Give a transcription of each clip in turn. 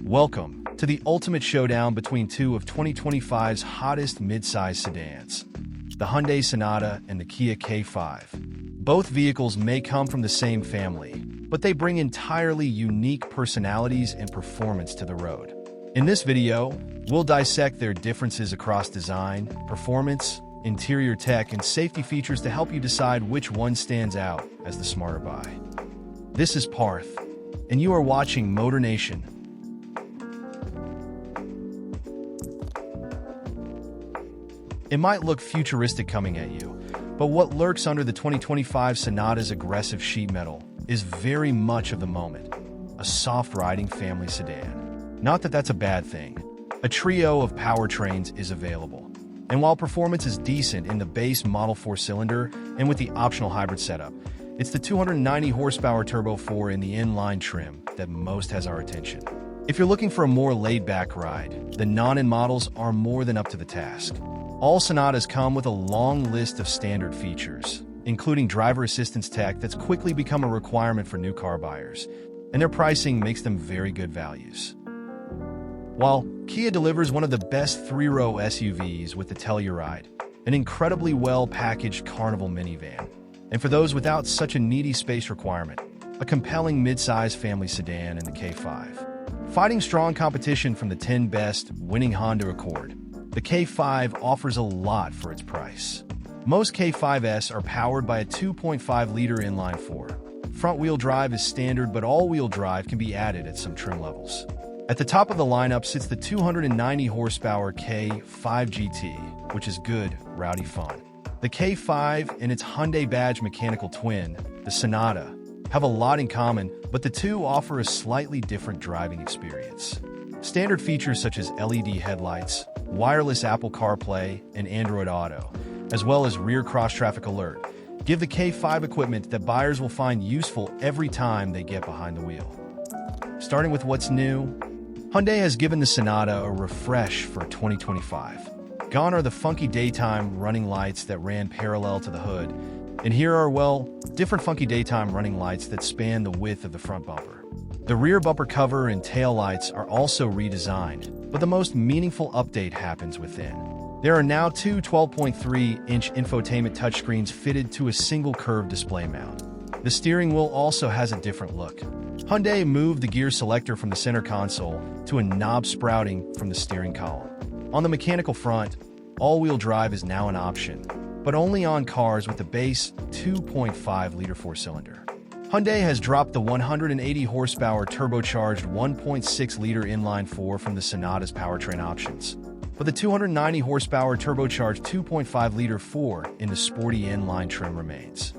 Welcome to the ultimate showdown between two of 2025's hottest midsize sedans, the Hyundai Sonata and the Kia K5. Both vehicles may come from the same family, but they bring entirely unique personalities and performance to the road. In this video, we'll dissect their differences across design, performance, interior tech, and safety features to help you decide which one stands out as the smarter buy. This is Parth, and you are watching MotorNation. It might look futuristic coming at you, but what lurks under the 2025 Sonata's aggressive sheet metal is very much of the moment, a soft-riding family sedan. Not that that's a bad thing. A trio of powertrains is available. And while performance is decent in the base Model 4-cylinder and with the optional hybrid setup, it's the 290 horsepower Turbo 4 in the inline trim that most has our attention. If you're looking for a more laid-back ride, the non-in models are more than up to the task. All Sonatas come with a long list of standard features, including driver assistance tech that's quickly become a requirement for new car buyers, and their pricing makes them very good values. While Kia delivers one of the best three-row SUVs with the Telluride, an incredibly well-packaged Carnival minivan, and for those without such a needy space requirement, a compelling mid-size family sedan in the K5. Fighting strong competition from the 10 best winning Honda Accord, the K5 offers a lot for its price. Most K5s are powered by a 2.5-liter inline-4. Front-wheel drive is standard, but all-wheel drive can be added at some trim levels. At the top of the lineup sits the 290 horsepower K5 GT, which is good, rowdy fun. The K5 and its Hyundai badge mechanical twin, the Sonata, have a lot in common, but the two offer a slightly different driving experience. Standard features such as LED headlights, wireless Apple CarPlay, and Android Auto, as well as rear cross-traffic alert, give the K5 equipment that buyers will find useful every time they get behind the wheel. Starting with what's new, Hyundai has given the Sonata a refresh for 2025. Gone are the funky daytime running lights that ran parallel to the hood, and here are, well, different funky daytime running lights that span the width of the front bumper. The rear bumper cover and tail lights are also redesigned, but the most meaningful update happens within. There are now two 12.3-inch infotainment touchscreens fitted to a single curved display mount. The steering wheel also has a different look. Hyundai moved the gear selector from the center console to a knob sprouting from the steering column. On the mechanical front, all-wheel drive is now an option, but only on cars with the base 2.5-liter four-cylinder. Hyundai has dropped the 180 horsepower turbocharged 1.6-liter inline-4 from the Sonata's powertrain options, but the 290 horsepower turbocharged 2.5-liter 4 in the sporty inline trim remains.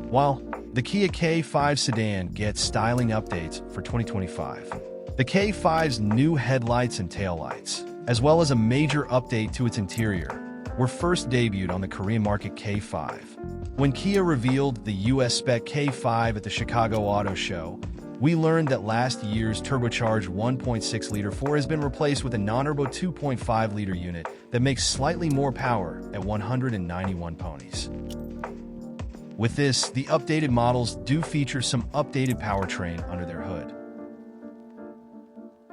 While the Kia K5 sedan gets styling updates for 2025, the K5's new headlights and taillights, as well as a major update to its interior, were first debuted on the Korean market K5. When Kia revealed the US spec K5 at the Chicago Auto Show, we learned that last year's turbocharged 1.6-liter 4 has been replaced with a non-turbo 2.5-liter unit that makes slightly more power at 191 ponies. With this, the updated models do feature some updated powertrain under their hood,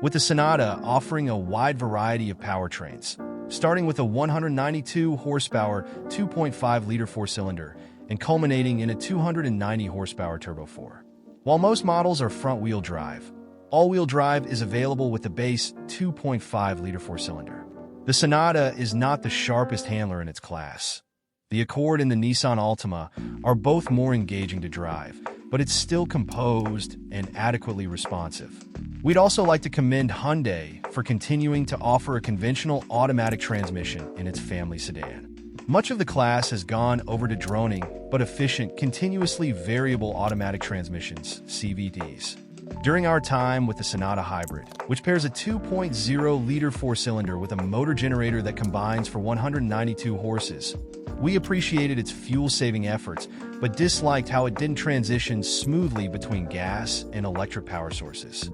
with the Sonata offering a wide variety of powertrains, starting with a 192 horsepower 2.5-liter four-cylinder and culminating in a 290 horsepower Turbo 4. While most models are front-wheel drive, all-wheel drive is available with the base 2.5-liter four-cylinder. The Sonata is not the sharpest handler in its class. The Accord and the Nissan Altima are both more engaging to drive, but it's still composed and adequately responsive. We'd also like to commend Hyundai for continuing to offer a conventional automatic transmission in its family sedan. Much of the class has gone over to droning but efficient, continuously variable automatic transmissions, CVTs. During our time with the Sonata Hybrid, which pairs a 2.0-liter four-cylinder with a motor generator that combines for 192 horses, we appreciated its fuel-saving efforts, but disliked how it didn't transition smoothly between gas and electric power sources.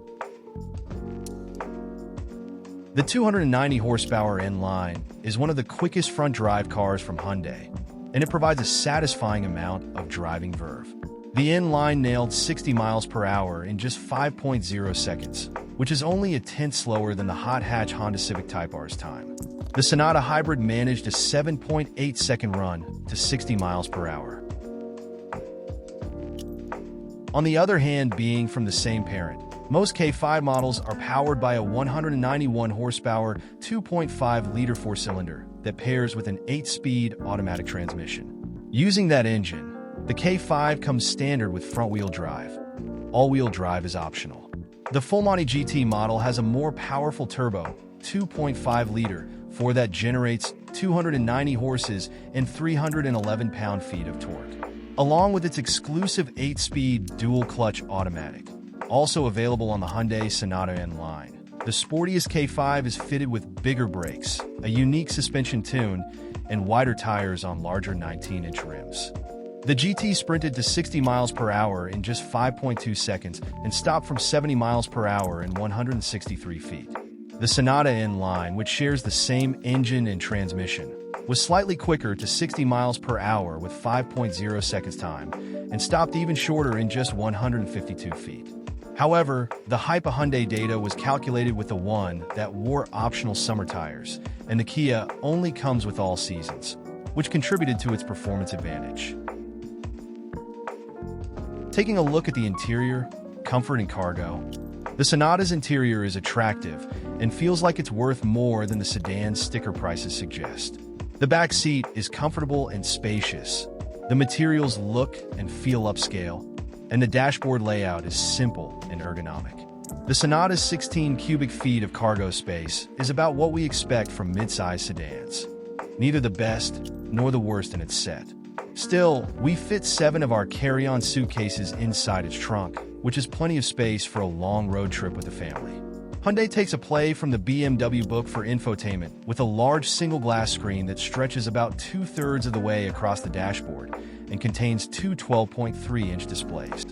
The 290 horsepower inline is one of the quickest front-drive cars from Hyundai, and it provides a satisfying amount of driving verve. The inline nailed 60 miles per hour in just 5.0 seconds, which is only a tenth slower than the hot hatch Honda Civic Type R's time. The Sonata Hybrid managed a 7.8-second run to 60 miles per hour. On the other hand, being from the same parent, most K5 models are powered by a 191 horsepower, 2.5-liter four-cylinder that pairs with an 8-speed automatic transmission. Using that engine, the K5 comes standard with front-wheel drive. All-wheel drive is optional. The Fullmonty GT model has a more powerful turbo, 2.5-liter, that generates 290 horses and 311 pound-feet of torque, along with its exclusive 8-speed dual-clutch automatic. Also available on the Hyundai Sonata N line, the sportiest K5 is fitted with bigger brakes, a unique suspension tune, and wider tires on larger 19-inch rims. The GT sprinted to 60 miles per hour in just 5.2 seconds and stopped from 70 miles per hour in 163 feet. The Sonata N line, which shares the same engine and transmission, was slightly quicker to 60 miles per hour with 5.0 seconds time and stopped even shorter in just 152 feet. However, the Hypa Hyundai data was calculated with the one that wore optional summer tires, and the Kia only comes with all seasons, which contributed to its performance advantage. Taking a look at the interior, comfort, and cargo, the Sonata's interior is attractive and feels like it's worth more than the sedan's sticker prices suggest. The back seat is comfortable and spacious. The materials look and feel upscale, and the dashboard layout is simple and ergonomic. The Sonata's 16 cubic feet of cargo space is about what we expect from mid-size sedans. Neither the best nor the worst in its set. Still, we fit 7 of our carry-on suitcases inside its trunk, which is plenty of space for a long road trip with the family. Hyundai takes a play from the BMW book for infotainment with a large single-glass screen that stretches about 2/3 of the way across the dashboard and contains two 12.3-inch displays.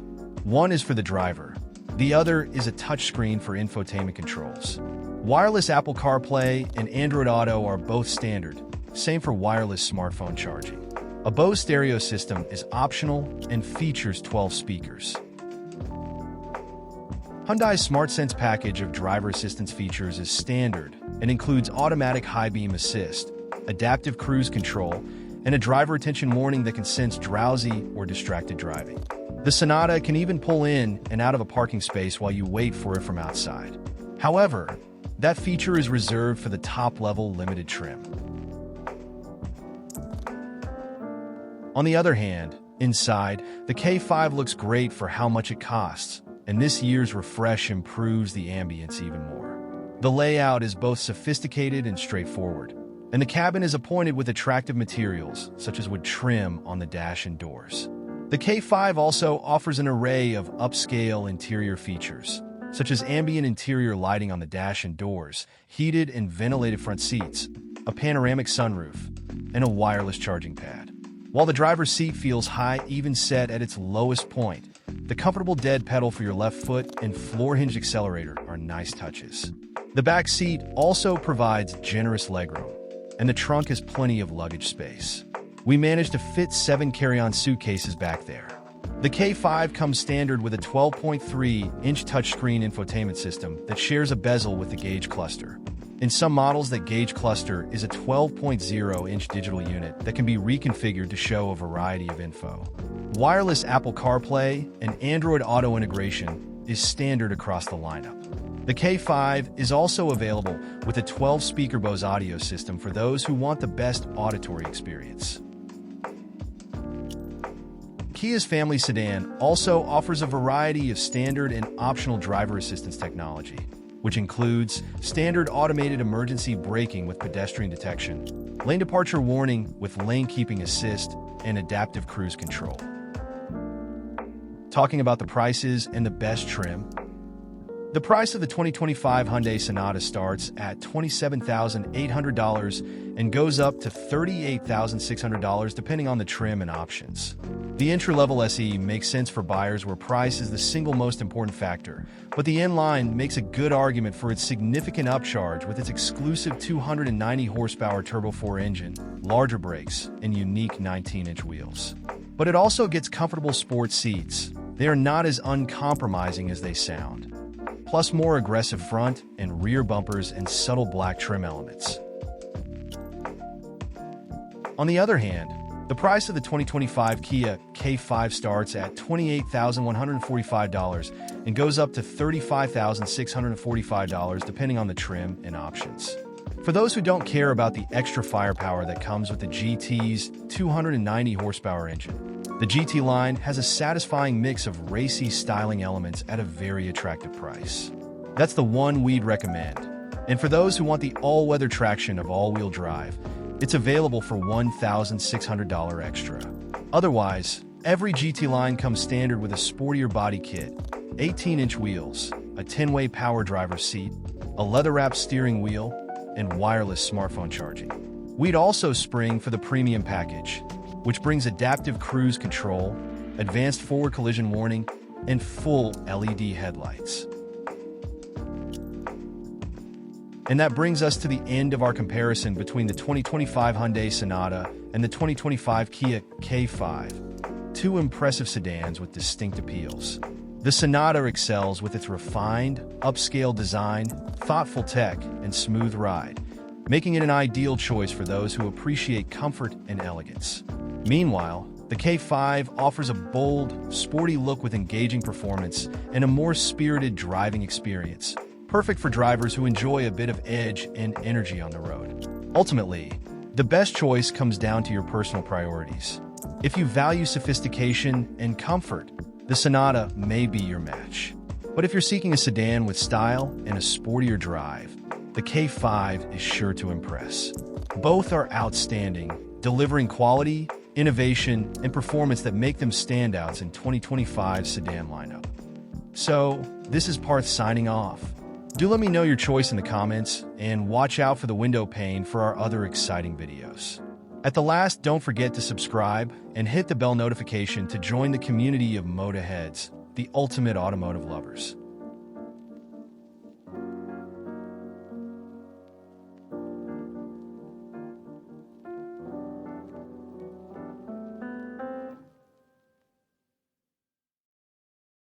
One is for the driver. The other is a touchscreen for infotainment controls. Wireless Apple CarPlay and Android Auto are both standard, same for wireless smartphone charging. A Bose stereo system is optional and features 12 speakers. Hyundai's SmartSense package of driver assistance features is standard and includes automatic high beam assist, adaptive cruise control, and a driver attention warning that can sense drowsy or distracted driving. The Sonata can even pull in and out of a parking space while you wait for it from outside. However, that feature is reserved for the top-level limited trim. On the other hand, inside, the K5 looks great for how much it costs, and this year's refresh improves the ambience even more. The layout is both sophisticated and straightforward, and the cabin is appointed with attractive materials, such as wood trim on the dash and doors. The K5 also offers an array of upscale interior features, such as ambient interior lighting on the dash and doors, heated and ventilated front seats, a panoramic sunroof, and a wireless charging pad. While the driver's seat feels high, even set at its lowest point, the comfortable dead pedal for your left foot and floor-hinged accelerator are nice touches. The back seat also provides generous legroom, and the trunk has plenty of luggage space. We managed to fit 7 carry-on suitcases back there. The K5 comes standard with a 12.3-inch touchscreen infotainment system that shares a bezel with the gauge cluster. In some models, that gauge cluster is a 12.0-inch digital unit that can be reconfigured to show a variety of info. Wireless Apple CarPlay and Android Auto integration is standard across the lineup. The K5 is also available with a 12-speaker Bose audio system for those who want the best auditory experience. Kia's family sedan also offers a variety of standard and optional driver assistance technology, which includes standard automated emergency braking with pedestrian detection, lane departure warning with lane keeping assist, and adaptive cruise control. Talking about the prices and the best trim, the price of the 2025 Hyundai Sonata starts at $27,800 and goes up to $38,600 depending on the trim and options. The entry-level SE makes sense for buyers where price is the single most important factor, but the N-Line makes a good argument for its significant upcharge with its exclusive 290 horsepower Turbo 4 engine, larger brakes, and unique 19-inch wheels. But it also gets comfortable sports seats. They are not as uncompromising as they sound. plus more aggressive front and rear bumpers and subtle black trim elements. On the other hand, the price of the 2025 Kia K5 starts at $28,145 and goes up to $35,645 depending on the trim and options. For those who don't care about the extra firepower that comes with the GT's 290 horsepower engine, the GT line has a satisfying mix of racy styling elements at a very attractive price. That's the one we'd recommend. And for those who want the all-weather traction of all-wheel drive, it's available for $1,600 extra. Otherwise, every GT line comes standard with a sportier body kit, 18-inch wheels, a 10-way power driver's seat, a leather-wrapped steering wheel, and wireless smartphone charging. We'd also spring for the premium package, which brings adaptive cruise control, advanced forward collision warning, and full LED headlights. And that brings us to the end of our comparison between the 2025 Hyundai Sonata and the 2025 Kia K5, two impressive sedans with distinct appeals. The Sonata excels with its refined, upscale design, thoughtful tech, and smooth ride, making it an ideal choice for those who appreciate comfort and elegance. Meanwhile, the K5 offers a bold, sporty look with engaging performance and a more spirited driving experience, perfect for drivers who enjoy a bit of edge and energy on the road. Ultimately, the best choice comes down to your personal priorities. If you value sophistication and comfort, the Sonata may be your match. But if you're seeking a sedan with style and a sportier drive, the K5 is sure to impress. Both are outstanding, delivering quality, innovation, and performance that make them standouts in 2025 sedan lineup. So, this is Parth signing off. Do let me know your choice in the comments, and watch out for the window pane for our other exciting videos. At the last, don't forget to subscribe and hit the bell notification to join the community of motorheads, the ultimate automotive lovers.